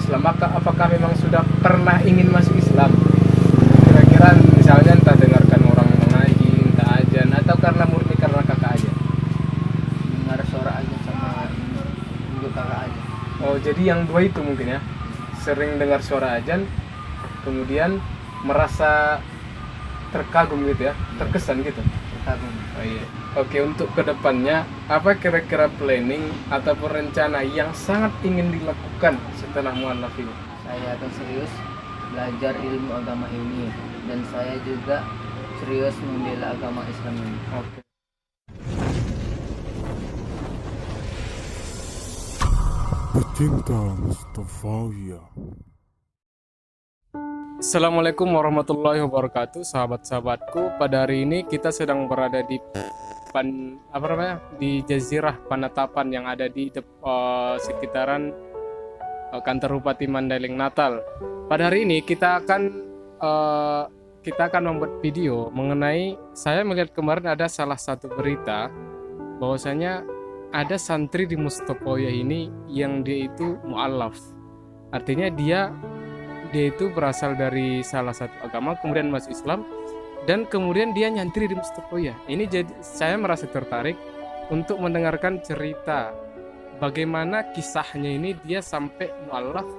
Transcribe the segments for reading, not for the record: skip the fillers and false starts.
Islam, apakah memang sudah pernah ingin masuk Islam? Kira-kira misalnya entah dengarkan orang mengaji, entah ajan, atau karena murni karena kakak aja. Dengar suara aja sama nunjuk kakak aja. Oh, jadi yang dua itu mungkin ya. Sering dengar suara ajan, kemudian merasa terkagum gitu ya, terkesan gitu. Kagum. Oh iya. Oke, untuk kedepannya apa kira-kira planning ataupun rencana yang sangat ingin dilakukan setelah mualaf ini? Saya akan serius belajar ilmu agama ini dan saya juga serius membela agama Islam ini. Oke. Pecinta Mustafawiya. Assalamualaikum warahmatullahi wabarakatuh, sahabat-sahabatku. Pada hari ini kita sedang berada di di Jazirah Panatapan yang ada di sekitaran kantor Bupati Mandailing Natal. Pada hari ini kita akan membuat video mengenai, saya melihat kemarin ada salah satu berita bahwasanya ada santri di Mustopoya ini yang dia itu mu'alaf. Artinya dia itu berasal dari salah satu agama, kemudian masuk Islam, dan kemudian dia nyantri di Mustopoya. Ini jadi saya merasa tertarik untuk mendengarkan cerita bagaimana kisahnya ini dia sampai mu'alaf,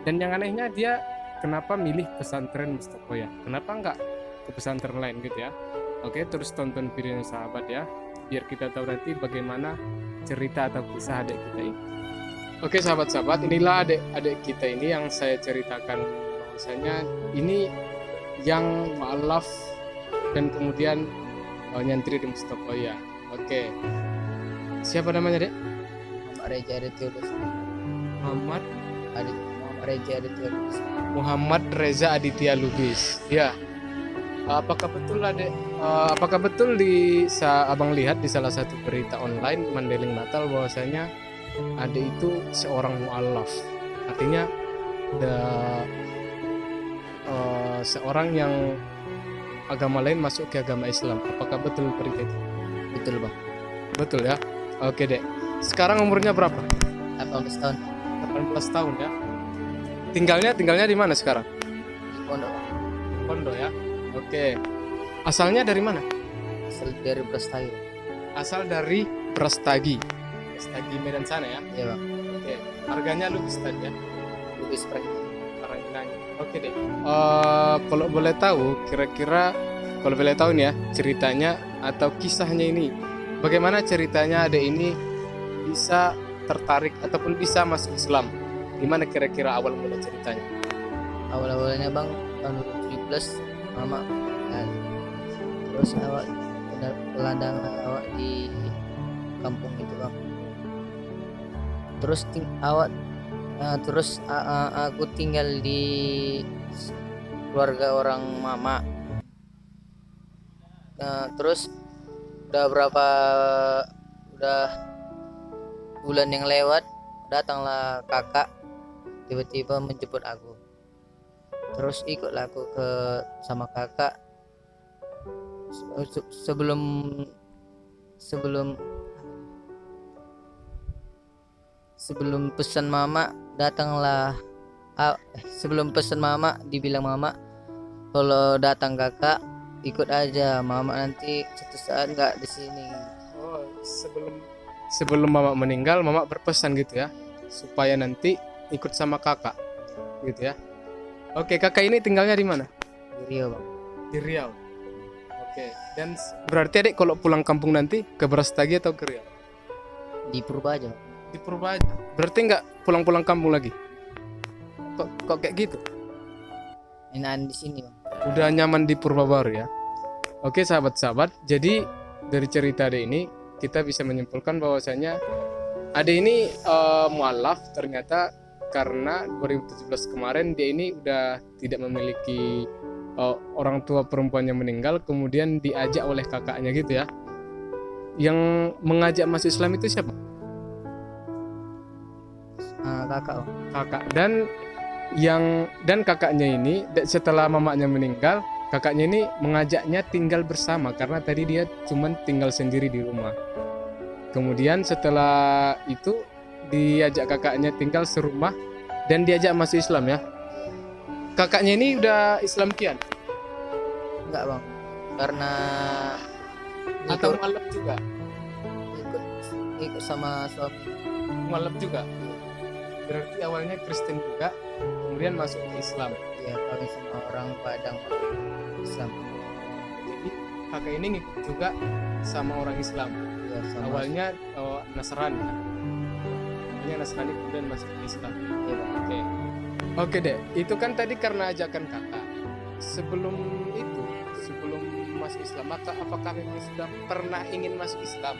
dan yang anehnya dia kenapa milih pesantren Mustopoya, kenapa enggak ke pesantren lain gitu ya. Oke, terus tonton videonya sahabat ya, biar kita tahu nanti bagaimana cerita atau kisah adik kita ini. Oke sahabat-sahabat, inilah adik-adik kita ini yang saya ceritakan bahwasanya ini yang mu'alaf dan kemudian nyantri di Mustopoya. Oke, siapa namanya dek? Muhammad Reza Aditya Lubis. Muhammad Reza Aditya Lubis. Muhammad Reza Aditya Lubis. Ya, apakah betul adek? Apakah betul abang lihat di salah satu berita online Mandailing Natal bahwasanya ada itu seorang mu'alaf, artinya seorang yang agama lain masuk ke agama Islam. Apakah betul berita itu? Betul bang. Betul ya. Oke dek, sekarang umurnya berapa? 18 tahun. 18 tahun ya. Tinggalnya di mana sekarang? Di pondok. Pondok ya. Oke, asalnya dari mana? Asal dari Brastagi. Asal dari Brastagi Medan sana ya. Iya bang. Oke, harganya Lubis tadi ya. Lubis Prank. Oke deh. Kalau boleh tahu, kira-kira kalau boleh tahu nih ya ceritanya atau kisahnya ini, bagaimana ceritanya adek ini bisa tertarik ataupun bisa masuk Islam? Gimana kira-kira awal mula ceritanya? Awal-awalnya bang tahun 2017 mama dan terus awak peladang awak di kampung itu bang. Terus aku tinggal di keluarga orang mama. Terus udah bulan yang lewat, datanglah kakak tiba-tiba menjemput aku. Terus ikutlah aku sama kakak. Sebelum pesan mama datanglah sebelum pesan mama dibilang mama kalau datang kakak ikut aja, mama nanti suatu saat nggak di sini. Oh, sebelum mama meninggal, mama berpesan gitu ya, supaya nanti ikut sama kakak gitu ya. Oke, kakak ini tinggalnya di mana? Di Riau bang. Di Riau. Oke, dan berarti adik kalau pulang kampung nanti ke Brastagi atau ke Riau? Di Purba aja bang. Di Purba aja. Berarti nggak pulang-pulang kampung lagi? Kok kayak gitu? Enakan di sini bang. Udah nyaman di Purba Baru ya. Oke sahabat-sahabat, jadi dari cerita Ade ini kita bisa menyimpulkan bahwasanya Ade ini mualaf ternyata karena 2017 kemarin dia ini udah tidak memiliki orang tua perempuan yang meninggal, kemudian diajak oleh kakaknya gitu ya. Yang mengajak masuk Islam itu siapa? Kakak bang. Kakak. Dan kakaknya ini setelah mamanya meninggal, kakaknya ini mengajaknya tinggal bersama karena tadi dia cuman tinggal sendiri di rumah. Kemudian setelah itu diajak kakaknya tinggal serumah dan diajak masuk Islam ya. Kakaknya ini udah Islam kian Enggak bang, karena atau ikut mualaf juga? ikut ikut sama suami. Mualaf juga. Berarti awalnya Kristen juga, kemudian masuk ke Islam. Ya kami sama orang Padang Islam. Jadi kakak ini ngikut juga sama orang Islam. Ya sama. Awalnya Nasrani. Awalnya Nasrani kemudian masuk ke Islam. Ya, bang. Oke. Oke deh, itu kan tadi karena ajakan kakak. Sebelum itu, sebelum masuk Islam, apakah memang sudah pernah ingin masuk Islam?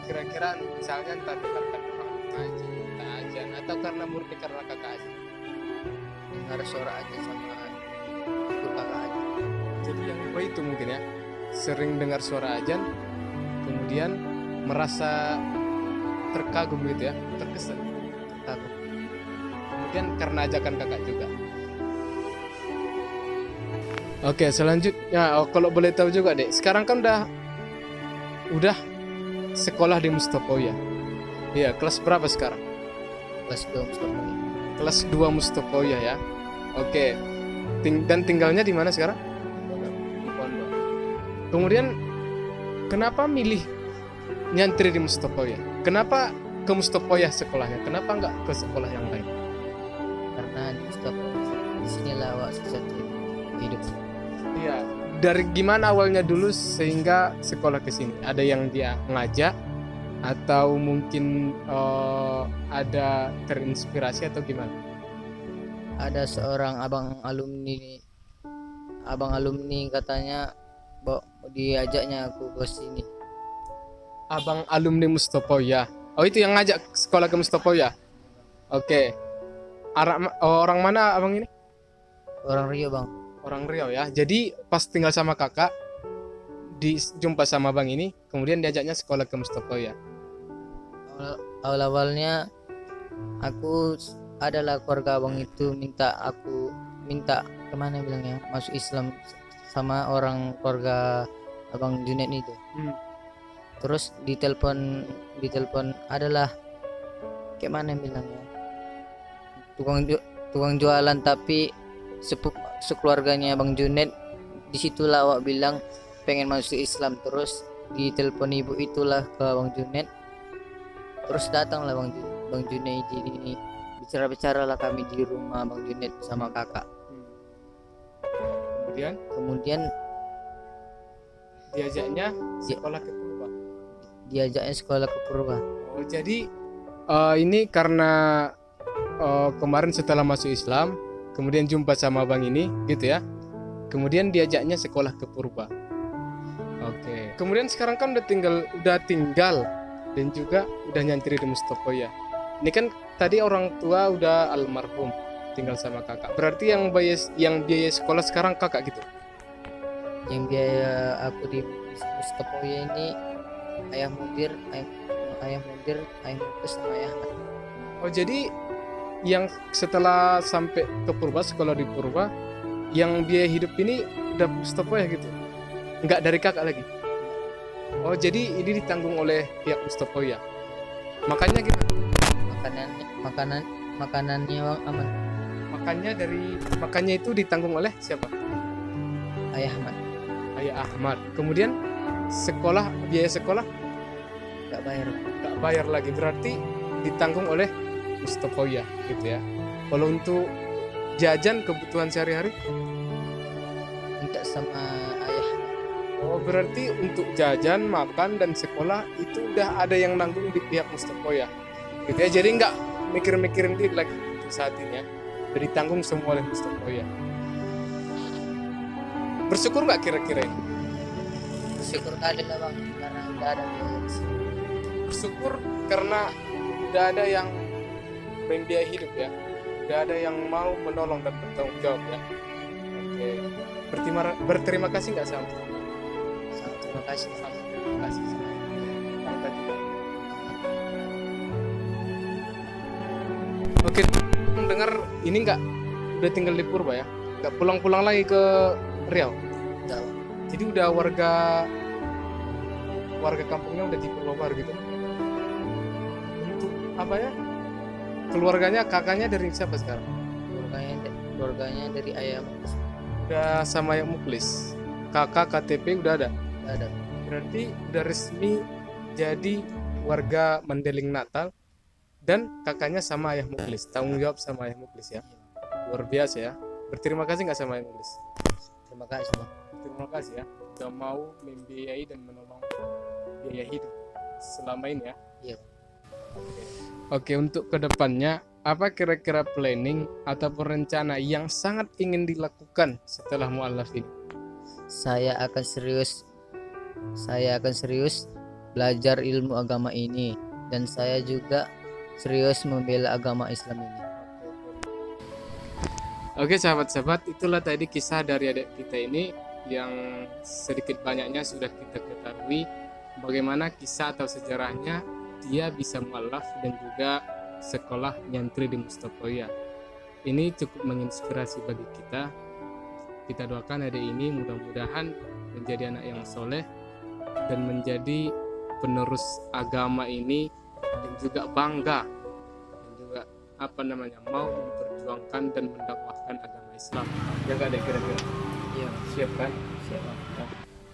Kira-kira misalnya entah dengarkan orang ngaji, entah ajan, atau karena murni karena kakak aja. Dengar suara aja sama ikut kakak aja. Jadi yang kedua itu mungkin ya, sering dengar suara ajan, kemudian merasa terkagum gitu ya, terkesan. Takut. Kemudian karena ajakan kakak juga. Oke, selanjutnya kalau boleh tahu juga deh, sekarang kan udah sekolah di Mustopoya. Iya, kelas berapa sekarang? Kelas 2 Mustafa. Kelas 2 Mustopoya ya. Oke. Dan tinggalnya di mana sekarang? Di Pondok. Kemudian kenapa milih nyantri di Mustopoya? Kenapa ke Mustopoya sekolahnya? Kenapa nggak ke sekolah yang lain? Karena di Mustafa di sini lawak satu hidup. Iya. Dari gimana awalnya dulu sehingga sekolah ke sini? Ada yang dia ngajak atau mungkin ada terinspirasi atau gimana? Ada seorang abang alumni katanya diajaknya aku ke sini. Abang alumni Mustopoya. Oh, itu yang ngajak sekolah ke Mustopoya. Oke. Orang mana abang ini? Orang Rio bang. Orang Riau ya. Jadi pas tinggal sama kakak, dijumpa sama abang ini, kemudian diajaknya sekolah ke Mustopoya. Awalnya aku adalah keluarga abang itu minta kemana bilangnya masuk Islam sama orang keluarga abang Junet itu. Terus ditelepon adalah kayak mana bilangnya tukang jualan tapi sekeluarganya Bang Junet. Disitulah awak bilang pengen masuk Islam, terus ditelepon ibu itulah ke Bang Junet, terus datanglah Bang Junet ini, bicara lah kami di rumah Bang Junet sama kakak. Kemudian Diajaknya sekolah ke Purba. diajaknya sekolah ke Purba. Oh, jadi ini karena kemarin setelah masuk Islam, kemudian jumpa sama abang ini, gitu ya. Kemudian diajaknya sekolah ke Purba. Oke. Kemudian sekarang kan udah tinggal dan juga udah nyantri di Mustopoya. Ini kan tadi orang tua udah almarhum, tinggal sama kakak. Berarti yang biaya sekolah sekarang kakak gitu. Yang biaya aku di Mustopoya ini ayah mudir sama ayah Ahmad. Oh, jadi yang setelah sampai ke Purba, sekolah di Purba, yang biaya hidup ini udah Mustopoya gitu, nggak dari kakak lagi. Oh, jadi ini ditanggung oleh pihak Mustopoya. Makanya gitu. Makanannya Bang aman. Makannya itu ditanggung oleh siapa? Ayah Ahmad. Ayah Ahmad. Kemudian biaya sekolah Gak bayar. nggak bayar lagi, berarti ditanggung oleh Mustopoya gitu ya. Kalau untuk jajan kebutuhan sehari-hari Minta sama ayah. Oh, berarti untuk jajan, makan, dan sekolah itu udah ada yang nanggung di pihak Mustopoya gitu ya. Jadi nggak mikir-mikirin diri lagi untuk saat ini ya. Jadi ditanggung semua oleh Mustopoya. Bersyukur nggak kira-kira ini? Syukur kali lah Bang, karena udah ada biaya di sini. Bersyukur karena udah ada yang membiayai hidup ya. Udah ada yang mau menolong dan bertanggung jawab ya. Oke. Berterima kasih nggak sama? Sangat terima kasih. Terima kasih. Sama juga. Oke, dengar ini nggak udah tinggal di Purba ya? Nggak pulang-pulang lagi ke Riau? Udah, Bang. Jadi udah warga kampungnya udah di Purba Baru gitu. Untuk apa ya? keluarganya, kakaknya dari siapa sekarang? Keluarganya dari ayah Udah sama yang muklis. Kakak KTP udah ada. ada. Berarti udah resmi jadi warga Mandeling Natal, dan kakaknya sama ayah muklis. Tanggung jawab sama ayah muklis ya. Luar biasa ya. Berterima kasih nggak sama ayah muklis? Terima kasih bang. Terima kasih ya, udah mau membiayai dan menolong biaya hidup selama ini ya. Iya. Oke, untuk kedepannya apa kira-kira planning ataupun rencana yang sangat ingin dilakukan setelah mualaf ini? Saya akan serius belajar ilmu agama ini, dan saya juga serius membela agama Islam ini. Oke sahabat-sahabat, itulah tadi kisah dari adik kita ini yang sedikit banyaknya sudah kita ketahui bagaimana kisah atau sejarahnya dia bisa mualaf dan juga sekolah nyantri di Mustopoya. Ini cukup menginspirasi bagi kita. Kita doakan adik ini mudah-mudahan menjadi anak yang soleh dan menjadi penerus agama ini, dan juga bangga dan juga mau memperjuangkan dan mendakwahkan agama Islam. Ya gak ada kira-kira? Iya. Siap kan? Siap bang.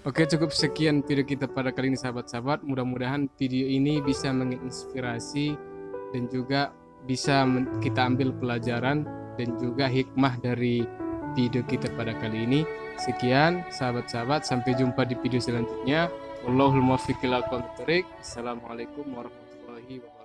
Oke, cukup sekian video kita pada kali ini sahabat-sahabat. Mudah-mudahan video ini bisa menginspirasi dan juga bisa kita ambil pelajaran dan juga hikmah dari video kita pada kali ini. Sekian sahabat-sahabat, sampai jumpa di video selanjutnya. Wallahul muwaffiq ila aqwamit thoriq. Assalamualaikum warahmatullahi wabarakatuh.